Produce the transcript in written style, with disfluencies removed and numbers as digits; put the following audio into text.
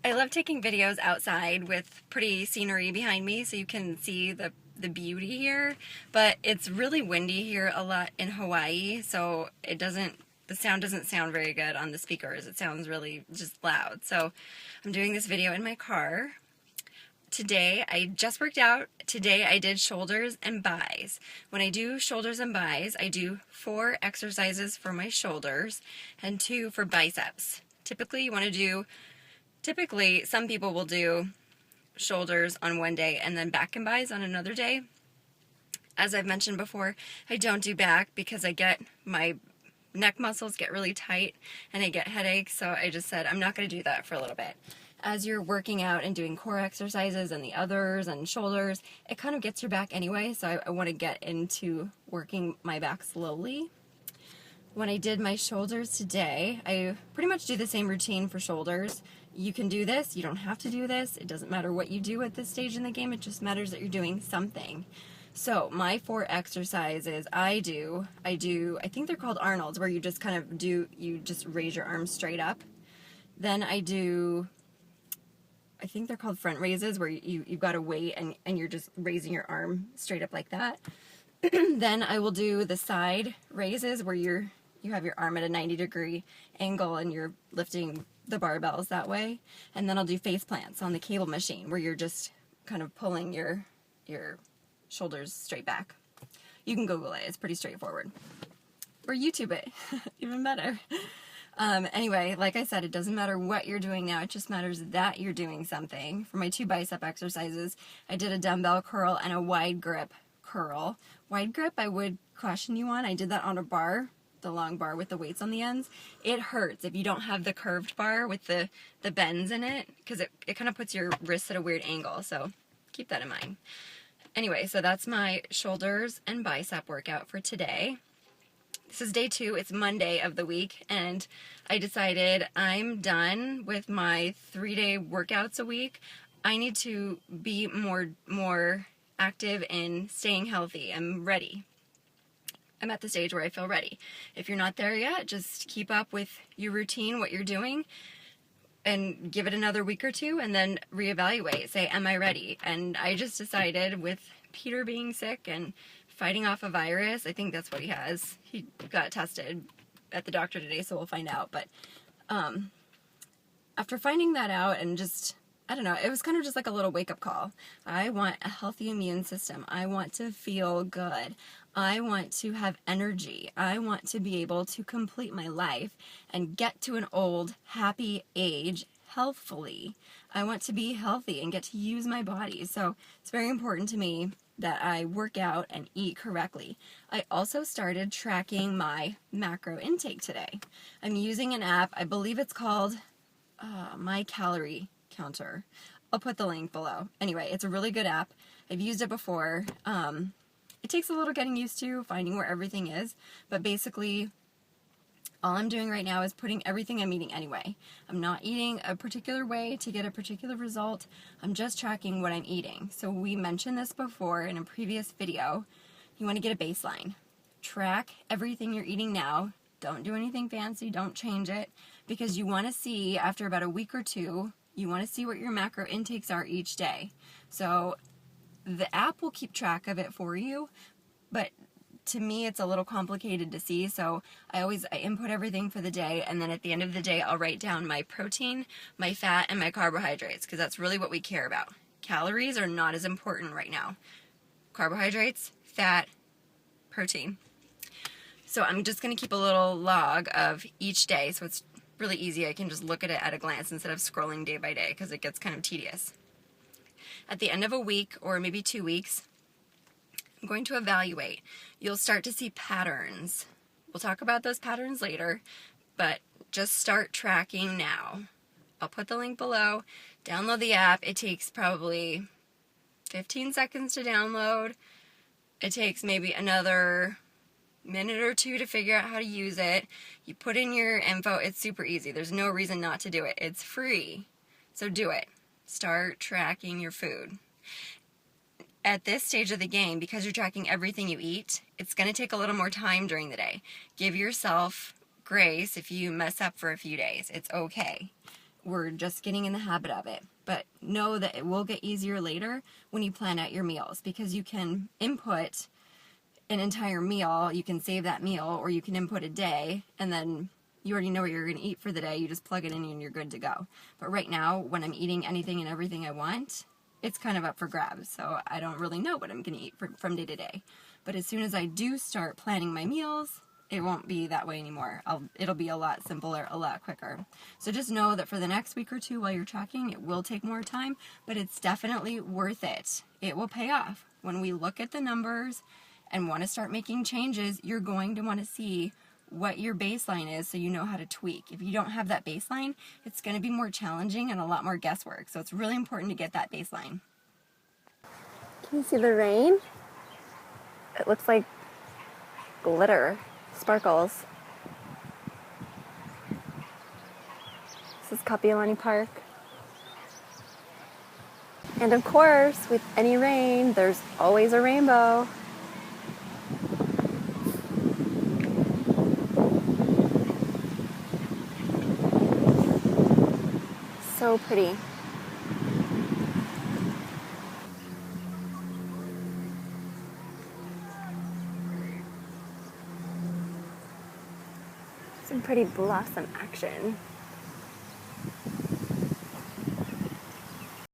I love taking videos outside with pretty scenery behind me so you can see the beauty here, but it's really windy here a lot in Hawaii, so the sound doesn't sound very good on the speakers. It sounds really just loud. So I'm doing this video in my car. Today I just worked out. Today I did shoulders and buys. When I do shoulders and buys, I do 4 exercises for my shoulders and 2 for biceps. Typically some people will do shoulders on one day and then back and buys on another day. As I've mentioned before, I don't do back because my neck muscles get really tight and I get headaches, so I just said I'm not going to do that for a little bit. As you're working out and doing core exercises and the others and shoulders, it kind of gets your back anyway, so I want to get into working my back slowly. When I did my shoulders today, I pretty much do the same routine for shoulders. You can do this, you don't have to do this, it doesn't matter what you do at this stage in the game, it just matters that you're doing something. So my 4 exercises I think they're called Arnold's, where you just you just raise your arms straight up. Then I think they're called front raises, where you've got to wait and you're just raising your arm straight up like that. Then I will do the side raises, where you have your arm at a 90-degree angle and you're lifting the barbells that way. And then I'll do face plants on the cable machine, where you're just kind of pulling your shoulders straight back. You can Google it, it's pretty straightforward. Or YouTube it, even better. Anyway, like I said, it doesn't matter what you're doing now, it just matters that you're doing something. For my 2 bicep exercises, I did a dumbbell curl and a wide grip curl. Wide grip, I would caution you on. I did that on a bar, the long bar with the weights on the ends. It hurts if you don't have the curved bar with the bends in it, because it kind of puts your wrists at a weird angle, so keep that in mind. Anyway, so that's my shoulders and bicep workout for today. This is day 2, it's Monday of the week, and I decided I'm done with my 3-day workouts a week. I need to be more active in staying healthy. I'm ready. I'm at the stage where I feel ready. If you're not there yet, just keep up with your routine, what you're doing, and give it another week or 2, and then reevaluate. Say, am I ready? And I just decided, with Peter being sick and fighting off a virus, I think that's what he has. He got tested at the doctor today, so we'll find out. But after finding that out and just, I don't know, it was kind of just like a little wake-up call. I want a healthy immune system. I want to feel good. I want to have energy. I want to be able to complete my life and get to an old, happy age healthfully. I want to be healthy and get to use my body. So it's very important to me that I work out and eat correctly. I also started tracking my macro intake today. I'm using an app, I believe it's called My Calorie Counter. I'll put the link below. Anyway, it's a really good app. I've used it before. It takes a little getting used to, finding where everything is, but basically all I'm doing right now is putting everything I'm eating anyway. I'm not eating a particular way to get a particular result. I'm just tracking what I'm eating. So we mentioned this before in a previous video. You want to get a baseline. Track everything you're eating now. Don't do anything fancy. Don't change it, because you want to see, after about a week or 2, you want to see what your macro intakes are each day. So the app will keep track of it for you, but to me it's a little complicated to see, so I input everything for the day, and then at the end of the day I'll write down my protein, my fat, and my carbohydrates, because that's really what we care about. Calories are not as important right now. Carbohydrates, fat, protein. So I'm just going to keep a little log of each day, so it's really easy. I can just look at it at a glance instead of scrolling day by day, because it gets kind of tedious. At the end of a week, or maybe 2 weeks, I'm going to evaluate. You'll start to see patterns. We'll talk about those patterns later, but just start tracking now. I'll put the link below. Download the app. It takes probably 15 seconds to download. It takes maybe another minute or 2 to figure out how to use it. You put in your info. It's super easy. There's no reason not to do it. It's free. So do it. Start tracking your food. At this stage of the game, because you're tracking everything you eat, it's going to take a little more time during the day. Give yourself grace if you mess up for a few days. It's okay. we're just getting in the habit of it. But know that it will get easier later when you plan out your meals, because you can input an entire meal, you can save that meal, or you can input a day, and then you already know what you're going to eat for the day. You just plug it in and you're good to go. But right now, when I'm eating anything and everything I want, it's kind of up for grabs. So I don't really know what I'm going to eat from day to day. But as soon as I do start planning my meals, it won't be that way anymore. It'll be a lot simpler, a lot quicker. So just know that for the next week or two while you're tracking, it will take more time, but it's definitely worth it. It will pay off. When we look at the numbers and want to start making changes, you're going to want to see what your baseline is so you know how to tweak. If you don't have that baseline, it's going to be more challenging and a lot more guesswork. So it's really important to get that baseline. Can you see the rain? It looks like glitter, sparkles. This is Kapiolani Park. And of course, with any rain, there's always a rainbow. So pretty. Some pretty blossom action.